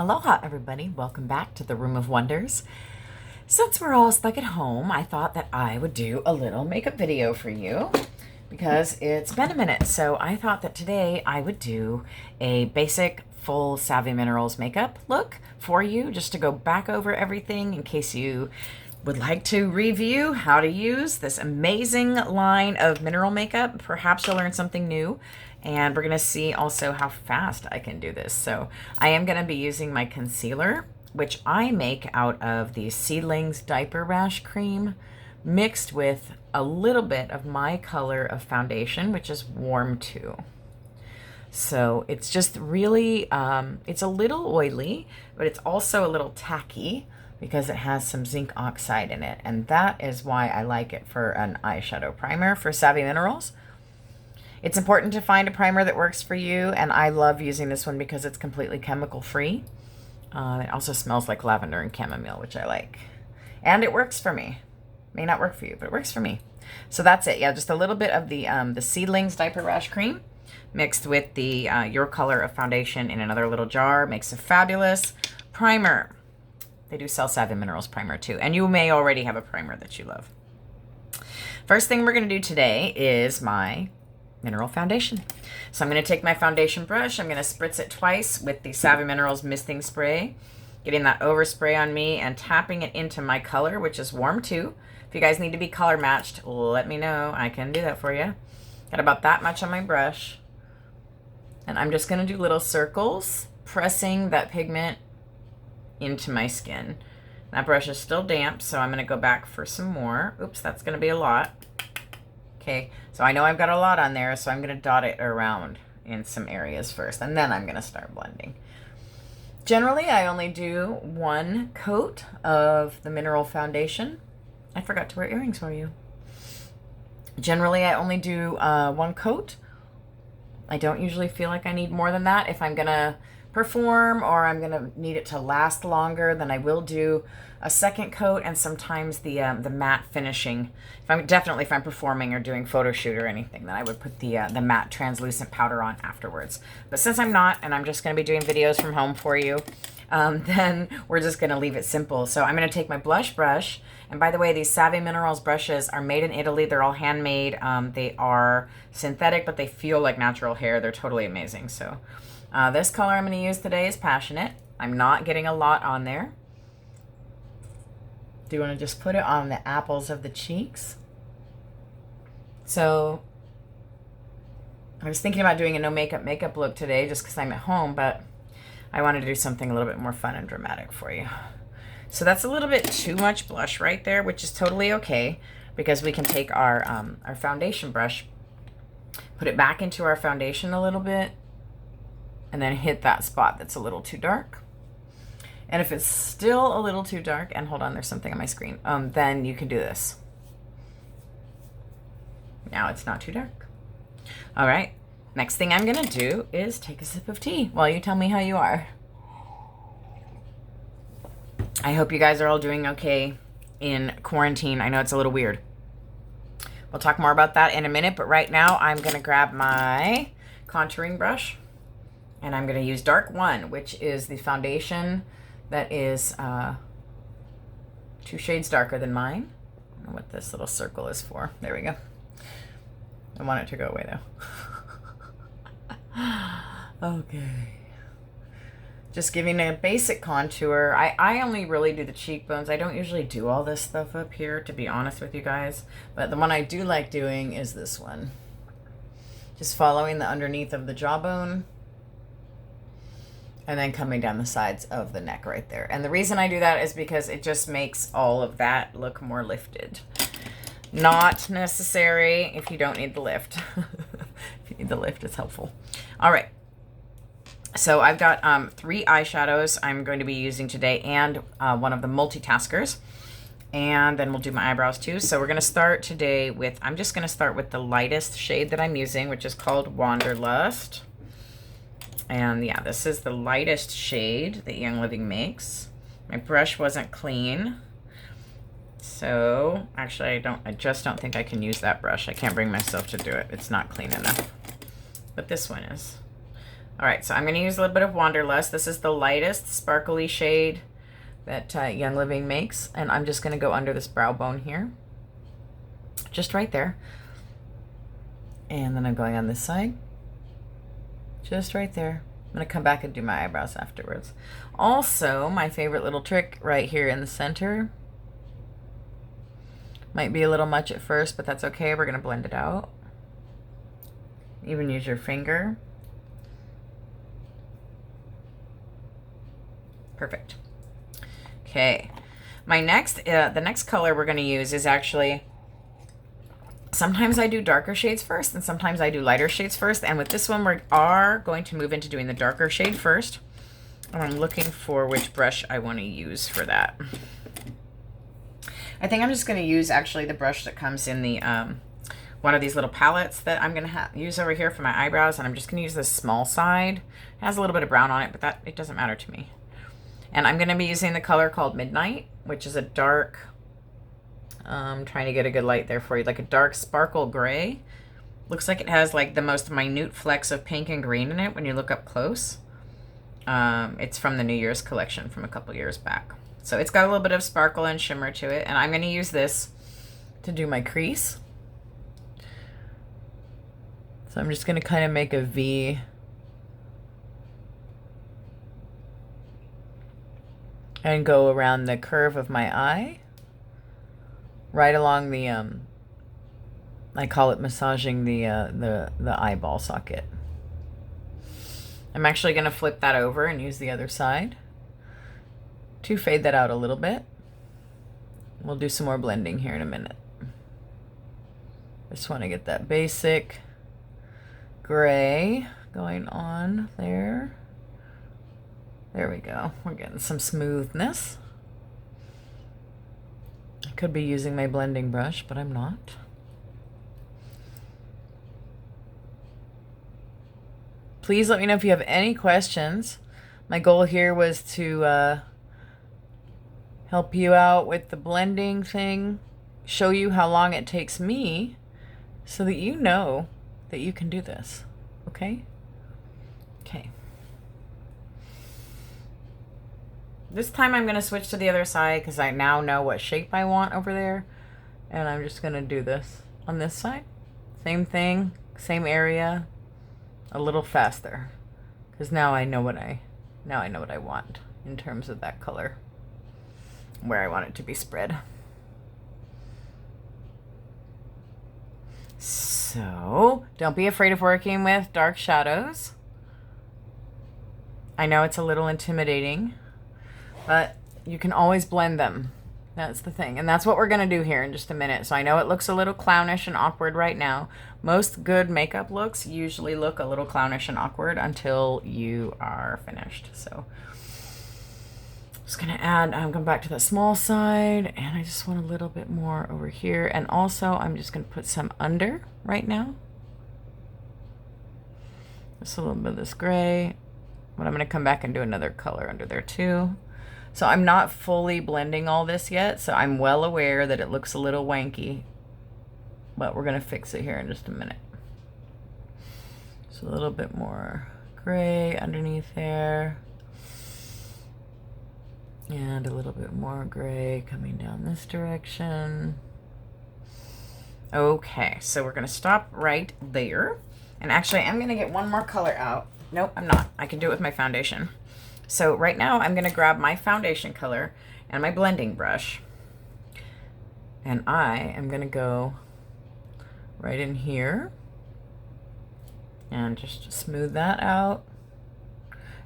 Aloha, everybody. Welcome back to the Room of Wonders. Since we're all stuck at home, I thought that I would do a little makeup video for you because it's been a minute. So I thought that today I would do a basic full Savvy Minerals makeup look for you, just to go back over everything in case you would like to review how to use this amazing line of mineral makeup. Perhaps you'll learn something new. And we're going to see also how fast I can do this. So I am going to be using my concealer, which I make out of the Seedlings Diaper Rash Cream, mixed with a little bit of my color of foundation, which is Warm 2. So it's just really, it's a little oily, but it's also a little tacky because it has some zinc oxide in it. And that is why I like it for an eyeshadow primer for Savvy Minerals. It's important to find a primer that works for you, and I love using this one because it's completely chemical free. It also smells like lavender and chamomile, which I like. And it works for me. May not work for you, but it works for me. So that's it. Yeah, just a little bit of the Seedlings Diaper Rash Cream mixed with the Your Color of foundation in another little jar. Makes a fabulous primer. They do sell Savvy Minerals primer too, and you may already have a primer that you love. First thing we're going to do today is my mineral foundation. So I'm going to take my foundation brush. I'm going to spritz it twice with the Savvy Minerals misting spray, getting that overspray on me and tapping it into my color, which is Warm 2. If you guys need to be color matched, let me know. I can do that for you. Got about that much on my brush. And I'm just going to do little circles, pressing that pigment into my skin. That brush is still damp, so I'm going to go back for some more. Oops, that's going to be a lot. Okay, so I know I've got a lot on there, so I'm going to dot it around in some areas first, and then I'm going to start blending. Generally, I only do one coat of the mineral foundation. I forgot to wear earrings for you. Generally, I only do one coat. I don't usually feel like I need more than that. If I'm going to perform or I'm going to need it to last longer, then I will do a second coat, and sometimes the matte finishing. If I'm performing or doing photo shoot or anything, then I would put the matte translucent powder on afterwards. But since I'm not, and I'm just going to be doing videos from home for you, then we're just going to leave it simple. So I'm going to take my blush brush, and by the way, these Savvy Minerals brushes are made in Italy. They're all handmade. They are synthetic, but they feel like natural hair. They're totally amazing. So this color I'm going to use today is Passionate. I'm not getting a lot on there. Do you want to just put it on the apples of the cheeks? So I was thinking about doing a no makeup look today just because I'm at home, but I wanted to do something a little bit more fun and dramatic for you. So that's a little bit too much blush right there, which is totally okay, because we can take our foundation brush, put it back into our foundation a little bit, and then hit that spot that's a little too dark. And if it's still a little too dark, and hold on, there's something on my screen, then you can do this. Now it's not too dark. All right, next thing I'm gonna do is take a sip of tea while you tell me how you are. I hope you guys are all doing okay in quarantine. I know it's a little weird. We'll talk more about that in a minute, but right now I'm gonna grab my contouring brush, and I'm gonna use Dark 1, which is the foundation that is 2 shades darker than mine. I don't know what this little circle is for. There we go. I want it to go away though. Okay. Just giving a basic contour. I only really do the cheekbones. I don't usually do all this stuff up here, to be honest with you guys. But the one I do like doing is this one. Just following the underneath of the jawbone, and then coming down the sides of the neck right there. And the reason I do that is because it just makes all of that look more lifted. Not necessary if you don't need the lift. If you need the lift, it's helpful. All right. So I've got 3 eyeshadows I'm going to be using today, and one of the Multitaskers. And then we'll do my eyebrows too. So we're going to start today with, I'm just going to start with the lightest shade that I'm using, which is called Wanderlust. And yeah, this is the lightest shade that Young Living makes. My brush wasn't clean, so actually I just don't think I can use that brush. I can't bring myself to do it. It's not clean enough. But this one is. All right, so I'm going to use a little bit of Wanderlust. This is the lightest sparkly shade that Young Living makes. And I'm just going to go under this brow bone here. Just right there. And then I'm going on this side. Just right there. I'm going to come back and do my eyebrows afterwards. Also, my favorite little trick right here in the center. Might be a little much at first, but that's okay. We're going to blend it out. Even use your finger. Perfect. Okay. My next, the next color we're going to use is actually, sometimes I do darker shades first and sometimes I do lighter shades first. And with this one, we are going to move into doing the darker shade first. And I'm looking for which brush I want to use for that. I think I'm just going to use actually the brush that comes in the one of these little palettes that I'm going to use over here for my eyebrows. And I'm just going to use the small side. It has a little bit of brown on it, but it doesn't matter to me. And I'm going to be using the color called Midnight, which is a dark, trying to get a good light there for you, like a dark sparkle gray. Looks like it has like the most minute flecks of pink and green in it when you look up close. It's from the New Year's collection from a couple years back. So it's got a little bit of sparkle and shimmer to it. And I'm going to use this to do my crease. So I'm just going to kind of make a V. And go around the curve of my eye. Right along the, I call it massaging the eyeball socket. I'm actually going to flip that over and use the other side to fade that out a little bit. We'll do some more blending here in a minute. Just want to get that basic gray going on there. There we go. We're getting some smoothness. I could be using my blending brush, but I'm not. Please let me know if you have any questions. My goal here was to help you out with the blending thing, show you how long it takes me so that you know that you can do this. Okay? Okay. This time I'm going to switch to the other side because I now know what shape I want over there. And I'm just going to do this on this side. Same thing, same area, a little faster. Because now I know what I want in terms of that color. Where I want it to be spread. So, don't be afraid of working with dark shadows. I know it's a little intimidating, but you can always blend them. That's the thing. And that's what we're going to do here in just a minute. So I know it looks a little clownish and awkward right now. Most good makeup looks usually look a little clownish and awkward until you are finished. So just going to add, I'm going back to the small side, and I just want a little bit more over here. And also I'm just going to put some under right now. Just a little bit of this gray, but I'm going to come back and do another color under there too. So I'm not fully blending all this yet, so I'm well aware that it looks a little wanky, but we're going to fix it here in just a minute. So a little bit more gray underneath there. And a little bit more gray coming down this direction. Okay, so we're going to stop right there. And actually, I'm going to get one more color out. Nope, I'm not. I can do it with my foundation. So right now, I'm going to grab my foundation color and my blending brush. And I am going to go right in here. And just smooth that out.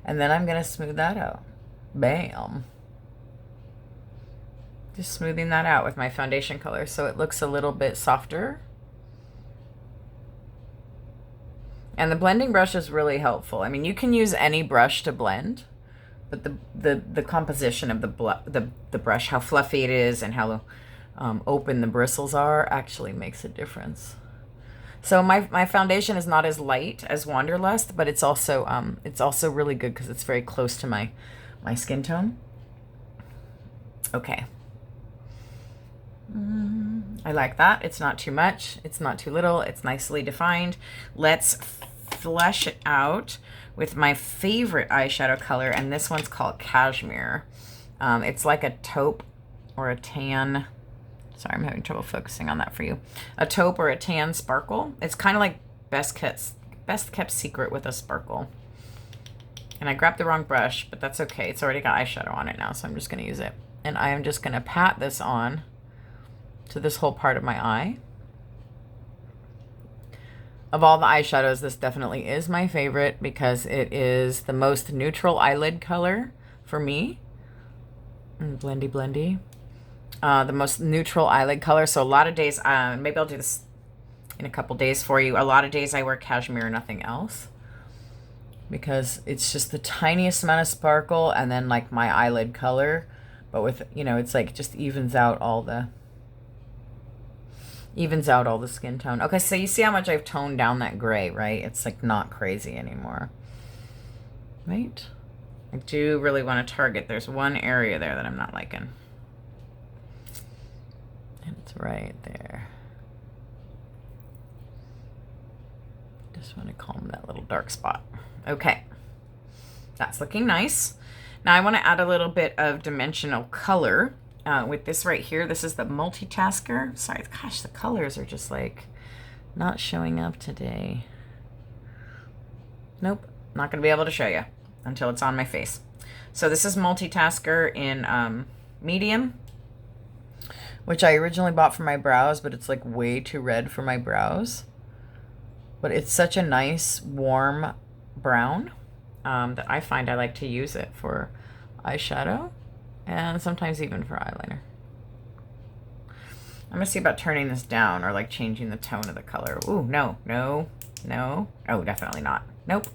And then I'm going to smooth that out. Bam. Just smoothing that out with my foundation color so it looks a little bit softer. And the blending brush is really helpful. I mean, you can use any brush to blend, but the composition of the brush, how fluffy it is and how open the bristles are, actually makes a difference. So my foundation is not as light as Wanderlust, but it's also really good because it's very close to my skin tone. Okay. I like that. It's not too much. It's not too little. It's nicely defined. Let's flesh it out with my favorite eyeshadow color, and this one's called Cashmere. It's like a taupe or a tan. Sorry, I'm having trouble focusing on that for you. A taupe or a tan sparkle. It's kind of like best kept secret with a sparkle. And I grabbed the wrong brush, but that's okay. It's already got eyeshadow on it now, so I'm just going to use it. And I am just going to pat this on to this whole part of my eye. Of all the eyeshadows, this definitely is my favorite because it is the most neutral eyelid color for me. Blendy, blendy. The most neutral eyelid color. So a lot of days, maybe I'll do this in a couple days for you. A lot of days I wear cashmere, nothing else, because it's just the tiniest amount of sparkle and then like my eyelid color, but with, you know, it's like just evens out all the skin tone. Okay, so you see how much I've toned down that gray, right? It's like not crazy anymore, right? I do really want to target. There's one area there that I'm not liking. And it's right there. Just want to calm that little dark spot. Okay, that's looking nice. Now I want to add a little bit of dimensional color with this right here. This is the Multitasker. Sorry, gosh, the colors are just like not showing up today. Nope, not going to be able to show you until it's on my face. So this is Multitasker in medium, which I originally bought for my brows, but it's like way too red for my brows. But it's such a nice warm brown that I find I like to use it for eyeshadow and sometimes even for eyeliner. I'm gonna see about turning this down or like changing the tone of the color. Ooh, no, no, no. Oh, definitely not. Nope.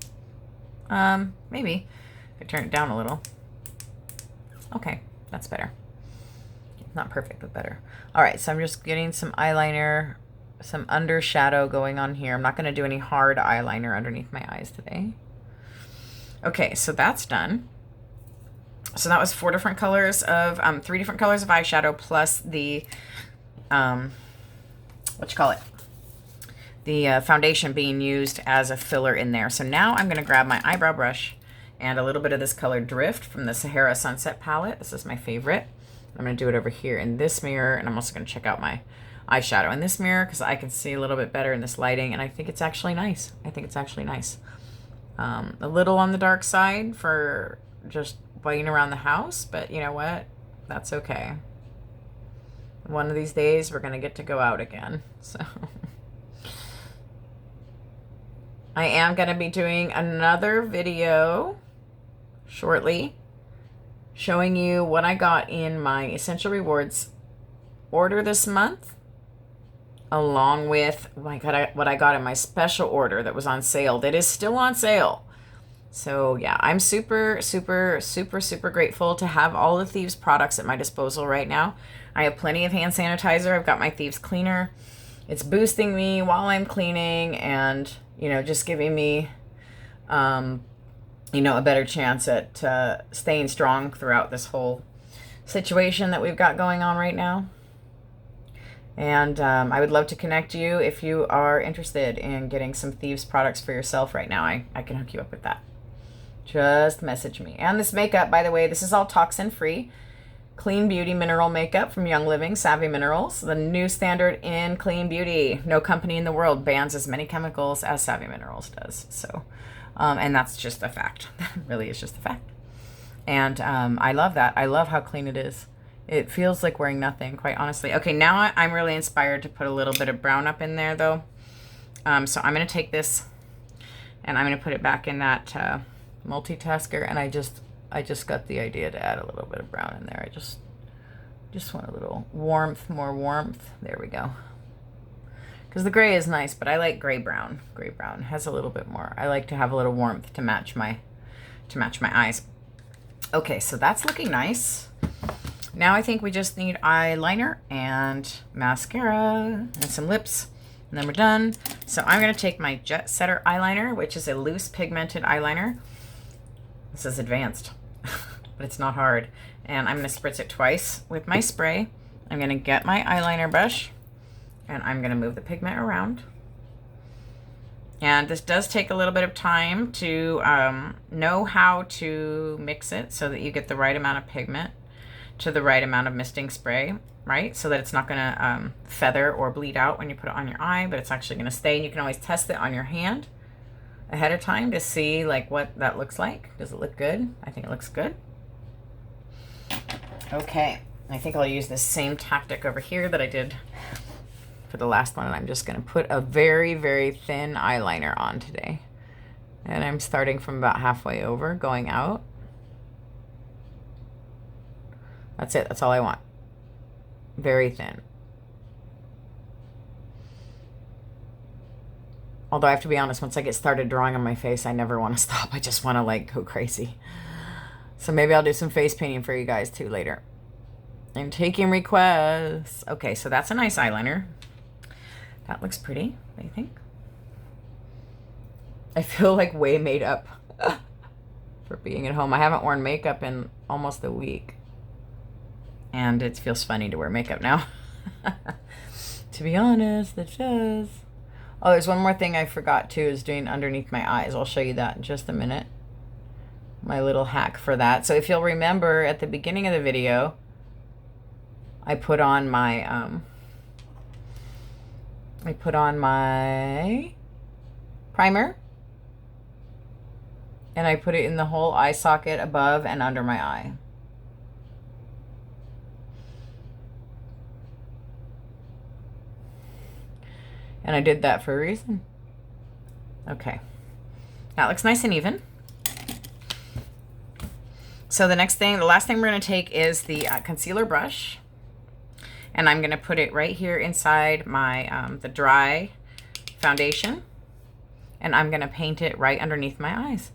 Maybe if I turn it down a little. Okay, that's better. Not perfect, but better. All right, so I'm just getting some eyeliner, some under shadow going on here. I'm not going to do any hard eyeliner underneath my eyes today. Okay, so that's done. So that was 4 different colors of, 3 different colors of eyeshadow plus the, the foundation being used as a filler in there. So now I'm going to grab my eyebrow brush and a little bit of this color Drift from the Sahara Sunset palette. This is my favorite. I'm going to do it over here in this mirror, and I'm also going to check out my eyeshadow in this mirror because I can see a little bit better in this lighting, and I think it's actually nice. I think it's actually nice. A little on the dark side for just biting around the house, but you know what? That's okay. One of these days, we're going to get to go out again. So I am going to be doing another video shortly showing you what I got in my Essential Rewards order this month, along with what I got in my special order that was on sale, that is still on sale. So yeah, I'm super, super, super, super grateful to have all the Thieves products at my disposal right now. I have plenty of hand sanitizer. I've got my Thieves cleaner. It's boosting me while I'm cleaning and, you know, just giving me, you know, a better chance at staying strong throughout this whole situation that we've got going on right now. And I would love to connect you if you are interested in getting some Thieves products for yourself right now. I can hook you up with that. Just message me. And this makeup, by the way, this is all toxin free. Clean Beauty mineral makeup from Young Living, Savvy Minerals. The new standard in clean beauty. No company in the world bans as many chemicals as Savvy Minerals does. So, and that's just a fact. That really is just a fact. And I love that. I love how clean it is. It feels like wearing nothing, quite honestly. Okay, now I'm really inspired to put a little bit of brown up in there, though. So I'm going to take this, and I'm going to put it back in that Multitasker, and I just got the idea to add a little bit of brown in there. I just want a little warmth, more warmth. There we go. Because the gray is nice, but I like gray-brown. Gray-brown has a little bit more. I like to have a little warmth to match my eyes. Okay, so that's looking nice. Now I think we just need eyeliner and mascara and some lips, and then we're done. So I'm going to take my Jet Setter eyeliner, which is a loose pigmented eyeliner. This is advanced, but it's not hard. And I'm going to spritz it twice with my spray. I'm going to get my eyeliner brush, and I'm going to move the pigment around. And this does take a little bit of time to know how to mix it so that you get the right amount of pigment to the right amount of misting spray, right? So that it's not gonna feather or bleed out when you put it on your eye, but it's actually gonna stay. And you can always test it on your hand ahead of time to see like what that looks like. Does it look good? I think it looks good. Okay, I think I'll use this same tactic over here that I did for the last one, and I'm just gonna put a very, very thin eyeliner on today. And I'm starting from about halfway over, going out. That's it, that's all I want. Very thin. Although I have to be honest, once I get started drawing on my face, I never want to stop. I just want to like go crazy. So maybe I'll do some face painting for you guys too later. I'm taking requests. Okay, so that's a nice eyeliner. That looks pretty, what do you think? I feel like way made up for being at home. I haven't worn makeup in almost a week. And it feels funny to wear makeup now. To be honest, it does. Oh, there's one more thing I forgot too, is doing underneath my eyes. I'll show you that in just a minute. My little hack for that. So if you'll remember at the beginning of the video, I put on my primer, and I put it in the whole eye socket above and under my eye. And I did that for a reason. Okay, that looks nice and even. So the last thing we're gonna take is the concealer brush. And I'm gonna put it right here inside my, the dry foundation. And I'm gonna paint it right underneath my eyes.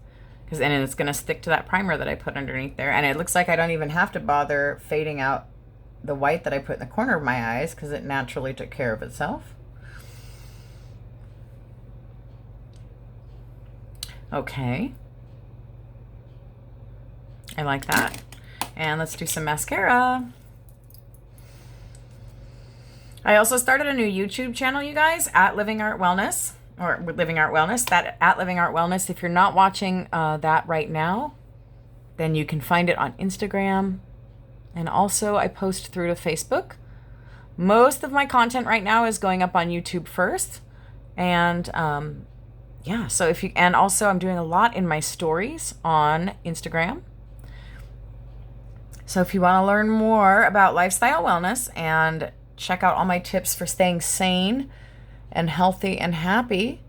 And it's gonna stick to that primer that I put underneath there. And it looks like I don't even have to bother fading out the white that I put in the corner of my eyes, because it naturally took care of itself. Okay. I like that. And let's do some mascara. I also started a new YouTube channel, you guys, at Living Art Wellness, or Living Art Wellness. That at Living Art Wellness. If you're not watching that right now, then you can find it on Instagram. And also I post through to Facebook. Most of my content right now is going up on YouTube first. And yeah, so and also I'm doing a lot in my stories on Instagram. So if you want to learn more about lifestyle wellness and check out all my tips for staying sane and healthy and happy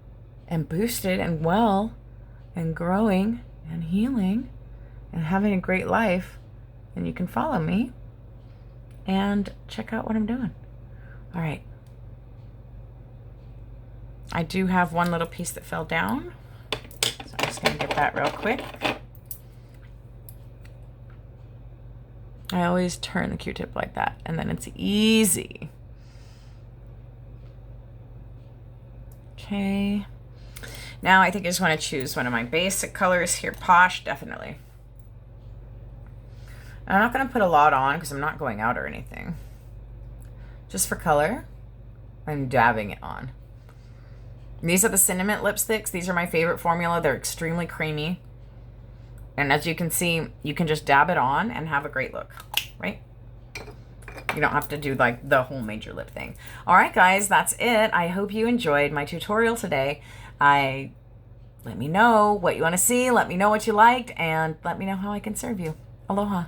and boosted and well and growing and healing and having a great life, then you can follow me and check out what I'm doing. All right. I do have one little piece that fell down, so I'm just going to get that real quick. I always turn the Q-tip like that, and then it's easy. Okay. Now I think I just want to choose one of my basic colors here. Posh, definitely. I'm not going to put a lot on because I'm not going out or anything. Just for color, I'm dabbing it on. These are the cinnamon lipsticks. These are my favorite formula. They're extremely creamy. And as you can see, you can just dab it on and have a great look, right? You don't have to do like the whole major lip thing. All right, guys, that's it. I hope you enjoyed my tutorial today. Let me know what you want to see. Let me know what you liked, and let me know how I can serve you. Aloha.